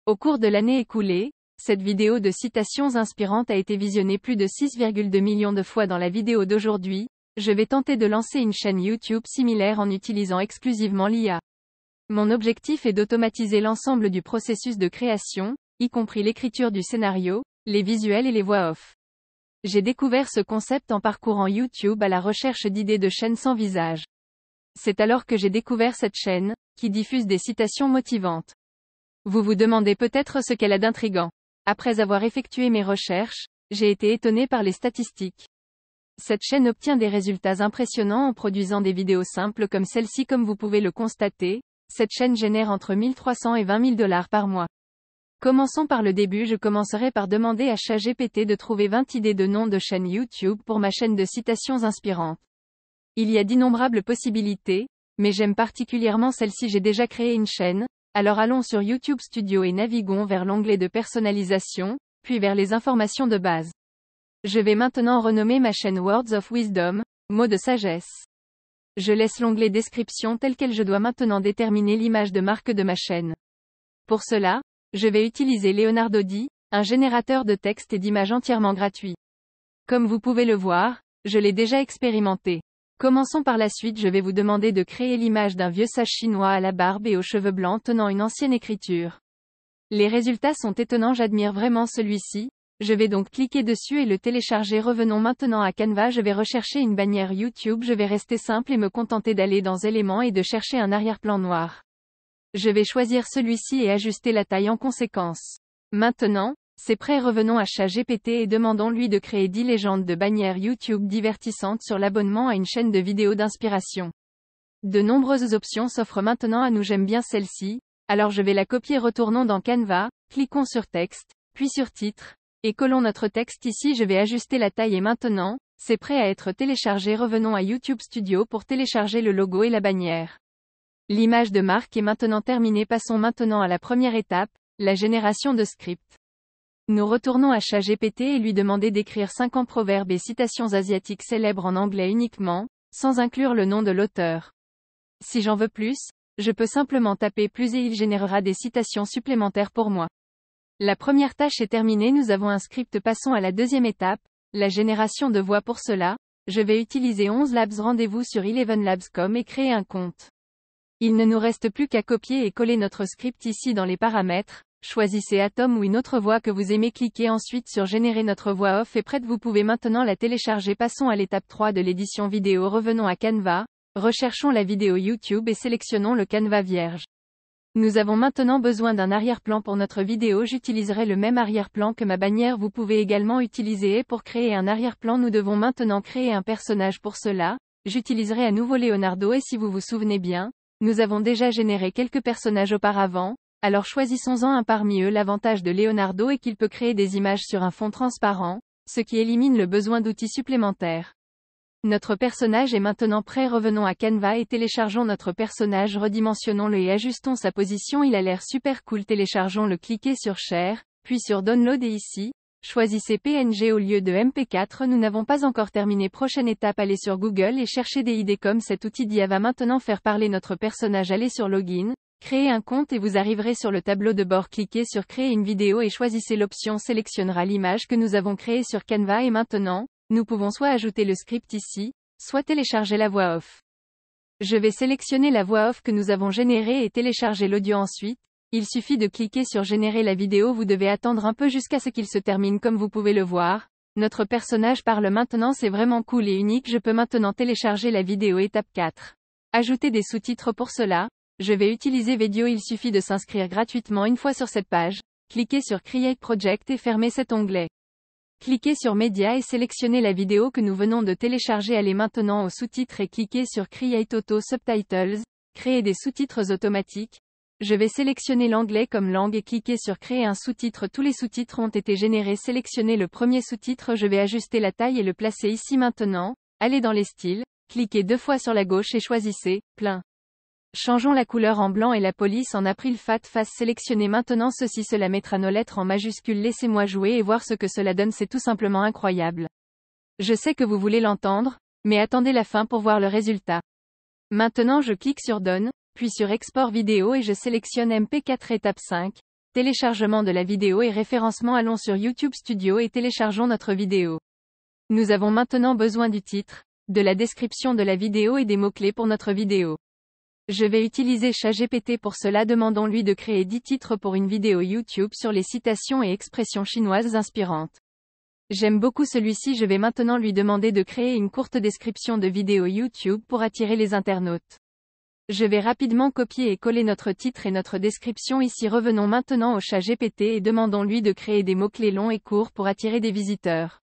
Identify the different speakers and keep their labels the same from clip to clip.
Speaker 1: Au cours de l'année écoulée, cette vidéo de citations inspirantes a été visionnée plus de 6,2 millions de fois dans la vidéo d'aujourd'hui. Je vais tenter de lancer une chaîne YouTube similaire en utilisant exclusivement l'IA. Mon objectif est d'automatiser l'ensemble du processus de création, y compris l'écriture du scénario, les visuels et les voix off. J'ai découvert ce concept en parcourant YouTube à la recherche d'idées de chaînes sans visage. C'est alors que j'ai découvert cette chaîne, qui diffuse des citations motivantes. Vous vous demandez peut-être ce qu'elle a d'intrigant. Après avoir effectué mes recherches, j'ai été étonné par les statistiques. Cette chaîne obtient des résultats impressionnants en produisant des vidéos simples comme celle-ci. Comme vous pouvez le constater, cette chaîne génère entre 1300 et 20 000 $ par mois. Commençons par le début. Je commencerai par demander à ChatGPT de trouver 20 idées de noms de chaînes YouTube pour ma chaîne de citations inspirantes. Il y a d'innombrables possibilités, mais j'aime particulièrement celle-ci. J'ai déjà créé une chaîne, alors allons sur YouTube Studio et naviguons vers l'onglet de personnalisation, puis vers les informations de base. Je vais maintenant renommer ma chaîne Words of Wisdom, mots de sagesse. Je laisse l'onglet description tel quel. Je dois maintenant déterminer l'image de marque de ma chaîne. Pour cela, je vais utiliser Leonardo D, un générateur de texte et d'images entièrement gratuit. Comme vous pouvez le voir, je l'ai déjà expérimenté. Commençons par la suite. Je vais vous demander de créer l'image d'un vieux sage chinois à la barbe et aux cheveux blancs tenant une ancienne écriture. Les résultats sont étonnants. J'admire vraiment celui-ci. Je vais donc cliquer dessus et le télécharger. Revenons maintenant à Canva. Je vais rechercher une bannière YouTube. Je vais rester simple et me contenter d'aller dans éléments et de chercher un arrière-plan noir. Je vais choisir celui-ci et ajuster la taille en conséquence. Maintenant, c'est prêt. Revenons à ChatGPT et demandons-lui de créer 10 légendes de bannières YouTube divertissantes sur l'abonnement à une chaîne de vidéos d'inspiration. De nombreuses options s'offrent maintenant à nous. J'aime bien celle-ci, alors je vais la copier. Retournons dans Canva, cliquons sur texte, puis sur titre, et collons notre texte ici. Je vais ajuster la taille et maintenant, c'est prêt à être téléchargé. Revenons à YouTube Studio pour télécharger le logo et la bannière. L'image de marque est maintenant terminée. Passons maintenant à la première étape, la génération de script. Nous retournons à ChatGPT et lui demander d'écrire 50 proverbes et citations asiatiques célèbres en anglais uniquement, sans inclure le nom de l'auteur. Si j'en veux plus, je peux simplement taper plus et il générera des citations supplémentaires pour moi. La première tâche est terminée. Nous avons un script. Passons à la deuxième étape, la génération de voix. Pour cela, je vais utiliser 11 Labs. Rendez-vous sur 11labs.com et créer un compte. Il ne nous reste plus qu'à copier et coller notre script ici dans les paramètres. Choisissez Atom ou une autre voix que vous aimez. Cliquez ensuite sur Générer. Notre voix off est prête. Vous pouvez maintenant la télécharger. Passons à l'étape 3 de l'édition vidéo. Revenons à Canva, recherchons la vidéo YouTube et sélectionnons le Canva vierge. Nous avons maintenant besoin d'un arrière-plan pour notre vidéo. J'utiliserai le même arrière-plan que ma bannière. Vous pouvez également utiliser. Et pour créer un arrière-plan, nous devons maintenant créer un personnage. Pour cela, j'utiliserai à nouveau Leonardo et si vous vous souvenez bien, nous avons déjà généré quelques personnages auparavant. Alors choisissons-en un parmi eux. L'avantage de Leonardo est qu'il peut créer des images sur un fond transparent, ce qui élimine le besoin d'outils supplémentaires. Notre personnage est maintenant prêt. Revenons à Canva et téléchargeons notre personnage. Redimensionnons-le et ajustons sa position. Il a l'air super cool. Téléchargeons-le. Cliquez sur Share, puis sur Download et ici, choisissez PNG au lieu de MP4. Nous n'avons pas encore terminé. Prochaine étape, allez sur Google et cherchez des idées comme cet outil d'IA va maintenant faire parler notre personnage. Allez sur Login. Créez un compte et vous arriverez sur le tableau de bord. Cliquez sur Créer une vidéo et choisissez l'option. Sélectionnera l'image que nous avons créée sur Canva et maintenant, nous pouvons soit ajouter le script ici, soit télécharger la voix off. Je vais sélectionner la voix off que nous avons générée et télécharger l'audio ensuite. Il suffit de cliquer sur Générer la vidéo. Vous devez attendre un peu jusqu'à ce qu'il se termine. Comme vous pouvez le voir, notre personnage parle maintenant. C'est vraiment cool et unique. Je peux maintenant télécharger la vidéo. Étape 4. Ajouter des sous-titres. Pour cela, je vais utiliser Vedio. Il suffit de s'inscrire gratuitement une fois sur cette page. Cliquez sur Create Project et fermez cet onglet. Cliquez sur Media et sélectionnez la vidéo que nous venons de télécharger. Allez maintenant aux sous-titres et cliquez sur Create Auto Subtitles, créer des sous-titres automatiques. Je vais sélectionner l'anglais comme langue et cliquer sur Créer un sous-titre. Tous les sous-titres ont été générés. Sélectionnez le premier sous-titre. Je vais ajuster la taille et le placer ici maintenant. Allez dans les styles, cliquez 2 fois sur la gauche et choisissez Plein. Changeons la couleur en blanc et la police en April Fat Face. Sélectionnez maintenant ceci. Cela mettra nos lettres en majuscules. Laissez-moi jouer et voir ce que cela donne. C'est tout simplement incroyable. Je sais que vous voulez l'entendre, mais attendez la fin pour voir le résultat. Maintenant je clique sur Done, puis sur Export vidéo et je sélectionne MP4. Étape 5. téléchargement de la vidéo et référencement. Allons sur YouTube Studio et téléchargeons notre vidéo. Nous avons maintenant besoin du titre, de la description de la vidéo et des mots-clés pour notre vidéo. Je vais utiliser ChatGPT pour cela. Demandons-lui de créer 10 titres pour une vidéo YouTube sur les citations et expressions chinoises inspirantes. J'aime beaucoup celui-ci. Je vais maintenant lui demander de créer une courte description de vidéo YouTube pour attirer les internautes. Je vais rapidement copier et coller notre titre et notre description ici. Revenons maintenant au ChatGPT et demandons-lui de créer des mots-clés longs et courts pour attirer des visiteurs.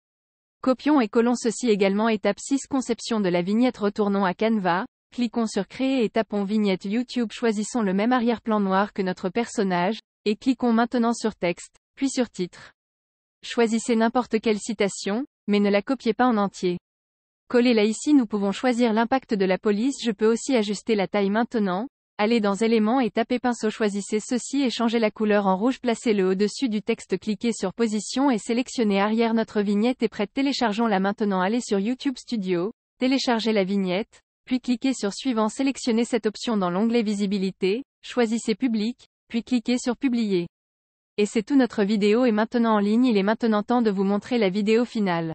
Speaker 1: Copions et collons ceci également. Étape 6. Conception de la vignette. Retournons à Canva, cliquons sur Créer et tapons Vignette YouTube. Choisissons le même arrière-plan noir que notre personnage, et cliquons maintenant sur Texte, puis sur Titre. Choisissez n'importe quelle citation, mais ne la copiez pas en entier. Collez-la ici. Nous pouvons choisir l'impact de la police. Je peux aussi ajuster la taille maintenant. Allez dans Éléments et tapez Pinceau. Choisissez ceci et changez la couleur en rouge. Placez-le au-dessus du texte. Cliquez sur Position et sélectionnez Arrière. Notre vignette est prête. Téléchargeons-la maintenant. Allez sur YouTube Studio, téléchargez la vignette, puis cliquez sur Suivant. Sélectionnez cette option dans l'onglet Visibilité, choisissez Public, puis cliquez sur Publier. Et c'est tout. Notre vidéo est maintenant en ligne. Il est maintenant temps de vous montrer la vidéo finale.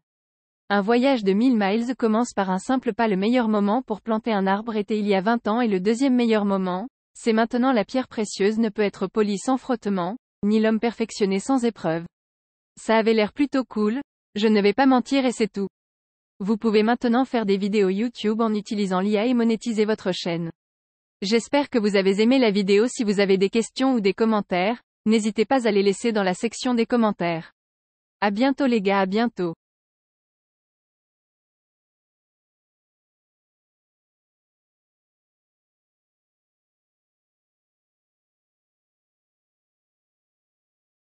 Speaker 1: Un voyage de 1000 miles commence par un simple pas. Le meilleur moment pour planter un arbre était il y a 20 ans et le deuxième meilleur moment, c'est maintenant. La pierre précieuse ne peut être polie sans frottement, ni l'homme perfectionné sans épreuve. Ça avait l'air plutôt cool, je ne vais pas mentir et c'est tout. Vous pouvez maintenant faire des vidéos YouTube en utilisant l'IA et monétiser votre chaîne. J'espère que vous avez aimé la vidéo. Si vous avez des questions ou des commentaires, n'hésitez pas à les laisser dans la section des commentaires. À bientôt les gars, à bientôt.